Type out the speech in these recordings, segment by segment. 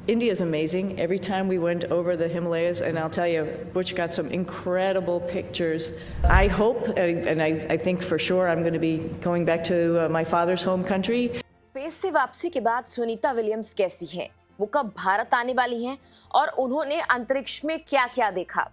India's amazing. Every time we went over the Himalayas, and I'll tell you, Butch got some incredible pictures. I hope, and I think for sure, I'm going to be going back to my father's home country. Space से वापसी के बाद Sunita Williams कैसी हैं? वो कब भारत आने वाली हैं? और उन्होंने अंतरिक्ष में क्या-क्या देखा?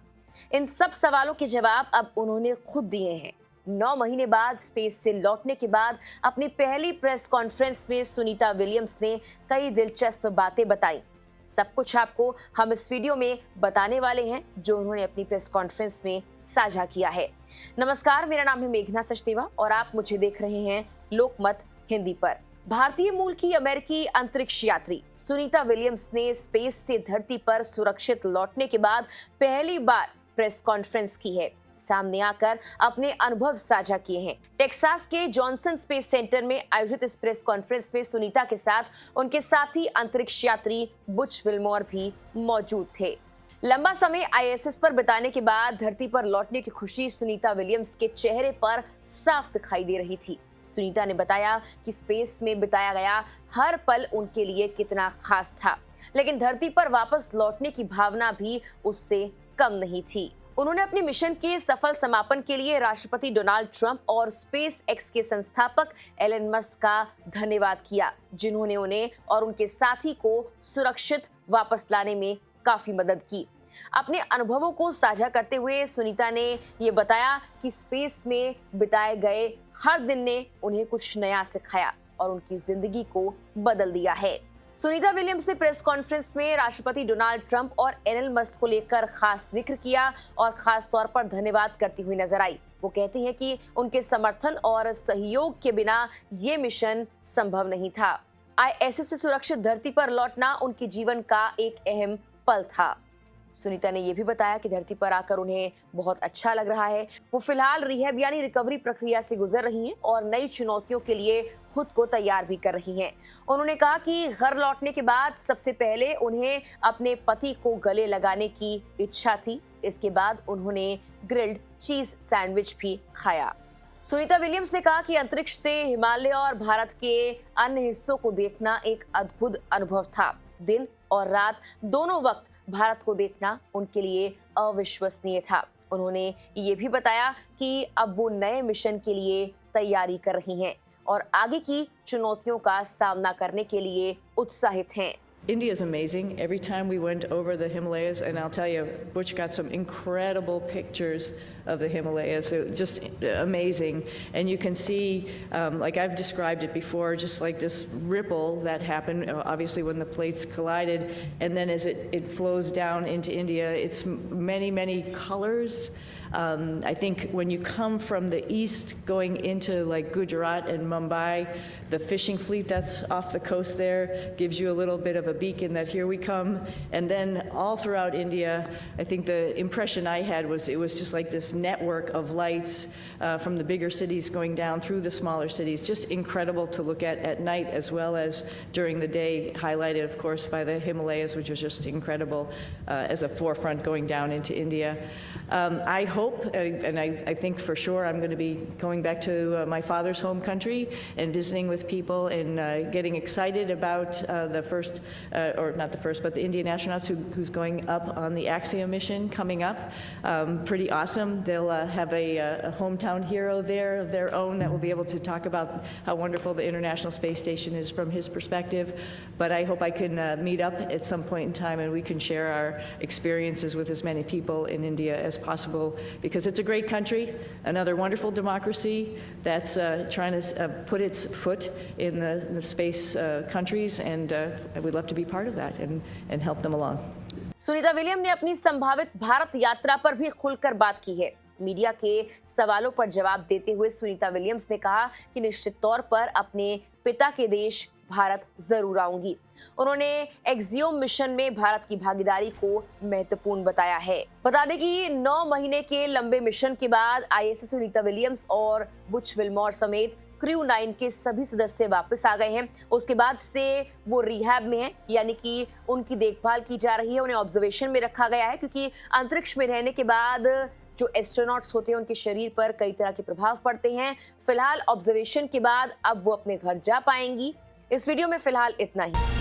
इन सब सवालों के जवाब अब उन्होंने खुद दिए हैं। 9 महीने बाद स्पेस से लौटने के बाद अपनी पहली प्रेस कॉन्फ्रेंस में सुनीता विलियम्स ने कई दिलचस्प बातें बताई। सब कुछ आपको हम इस वीडियो में बताने वाले हैं जो उन्होंने अपनी प्रेस कॉन्फ्रेंस में साझा किया है। नमस्कार, मेरा नाम है मेघना सचदेवा और आप मुझे देख रहे हैं लोकमत हिंदी पर। भारतीय मूल की अमेरिकी अंतरिक्ष यात्री सुनीता विलियम्स ने स्पेस से धरती पर सुरक्षित लौटने के बाद पहली बार प्रेस कॉन्फ्रेंस की है। सामने आकर अपने अनुभव साझा किए हैं। टेक्सास के जॉनसन स्पेस सेंटर में आयोजित इस प्रेस कॉन्फ्रेंस में सुनीता के साथ उनके साथी अंतरिक्ष यात्री बुच विल्मोर भी मौजूद थे। लंबा समय आईएसएस पर बिताने के बाद धरती पर लौटने की खुशी सुनीता विलियम्स के चेहरे पर साफ दिखाई दे रही थी। सुनीता ने बताया कि स्पेस में बिताया गया हर पल उनके लिए कितना खास था, लेकिन धरती पर वापस लौटने की भावना भी उससे कम नहीं थी। उन्होंने अपने मिशन के सफल समापन के लिए राष्ट्रपति डोनाल्ड ट्रंप और स्पेस एक्स के संस्थापक एलन मस्क का धन्यवाद किया, जिन्होंने उन्हें और उनके साथी को सुरक्षित वापस लाने में काफी मदद की। अपने अनुभवों को साझा करते हुए सुनीता ने ये बताया कि स्पेस में बिताए गए हर दिन ने उन्हें कुछ नया सिखाया और उनकी जिंदगी को बदल दिया है। सुनीता विलियम्स ने प्रेस कॉन्फ्रेंस में राष्ट्रपति डोनाल्ड ट्रंप और एलन मस्क को लेकर खास जिक्र किया और खास तौर पर धन्यवाद करती हुई नजर आई। वो कहती हैं कि उनके समर्थन और सहयोग के बिना ये मिशन संभव नहीं था। आईएसएस से सुरक्षित धरती पर लौटना उनके जीवन का एक अहम पल था। सुनीता ने यह भी बताया कि धरती पर आकर उन्हें बहुत अच्छा लग रहा है। वो फिलहाल रिहैब यानी रिकवरी प्रक्रिया से गुजर रही हैं और नई चुनौतियों के लिए खुद को तैयार भी कर रही हैं। उन्होंने कहा कि घर लौटने के बाद सबसे पहले उन्हें अपने पति को गले लगाने की इच्छा थी। इसके बाद उन्होंने ग्रिल्ड चीज सैंडविच भी खाया। सुनीता विलियम्स ने कहा कि अंतरिक्ष से हिमालय और भारत के अन्य हिस्सों को देखना एक अद्भुत अनुभव था। दिन और रात दोनों वक्त भारत को देखना उनके लिए अविश्वसनीय था। उन्होंने ये भी बताया कि अब वो नए मिशन के लिए तैयारी कर रही हैं और आगे की चुनौतियों का सामना करने के लिए उत्साहित हैं। India's amazing. Every time we went over the Himalayas, and I'll tell you, Butch got some incredible pictures of the Himalayas. Just amazing. And you can see, like I've described it before, just like this ripple that happened, obviously when the plates collided, and then as it flows down into India, it's many, many colors. I think when you come from the east going into like Gujarat and Mumbai, the fishing fleet that's off the coast there gives you a little bit of a beacon that here we come. And then all throughout India, I think the impression I had was it was just like this network of lights from the bigger cities going down through the smaller cities. Just incredible to look at night as well as during the day, highlighted of course by the Himalayas, which was just incredible as a forefront going down into India. I hope, and I think for sure, I'm going to be going back to my father's home country and visiting with people and getting excited about the first, or not the first, but the Indian astronauts who's going up on the Axiom mission coming up. Pretty awesome. They'll have a hometown hero there of their own that will be able to talk about how wonderful the International Space Station is from his perspective. But I hope I can meet up at some point in time and we can share our experiences with as many people in India as possible, because it's a great country, another wonderful democracy that's trying to put its foot in the space countries, and we'd love to be part of that and help them along. Sunita William ने अपनी संभावित भारत यात्रा पर भी खुलकर बात की है। मीडिया के सवालों पर जवाब देते हुए सुनीता विलियम्स ने कहा कि निश्चित तौर पर अपने पिता के देश भारत जरूर आऊंगी। उन्होंने एक्सियोम मिशन में भारत की भागीदारी को महत्वपूर्ण बताया है। बता दें कि 9 महीने के लंबे मिशन के बाद आईएसएस सुनीता विलियम्स और बुच विल्मोर समेत क्रू 9 के सभी सदस्य वापस आ गए हैं। उसके बाद से वो रिहैब में हैं, यानी कि उनकी देखभाल की जा रही है, उन्हें ऑब्जर्वेशन में रखा गया है, क्योंकि अंतरिक्ष में रहने के बाद जो एस्ट्रोनॉट्स होते हैं उनके शरीर पर कई तरह के प्रभाव पड़ते हैं। फिलहाल ऑब्जर्वेशन के बाद अब वो अपने घर जा पाएंगी। इस वीडियो में फिलहाल इतना ही।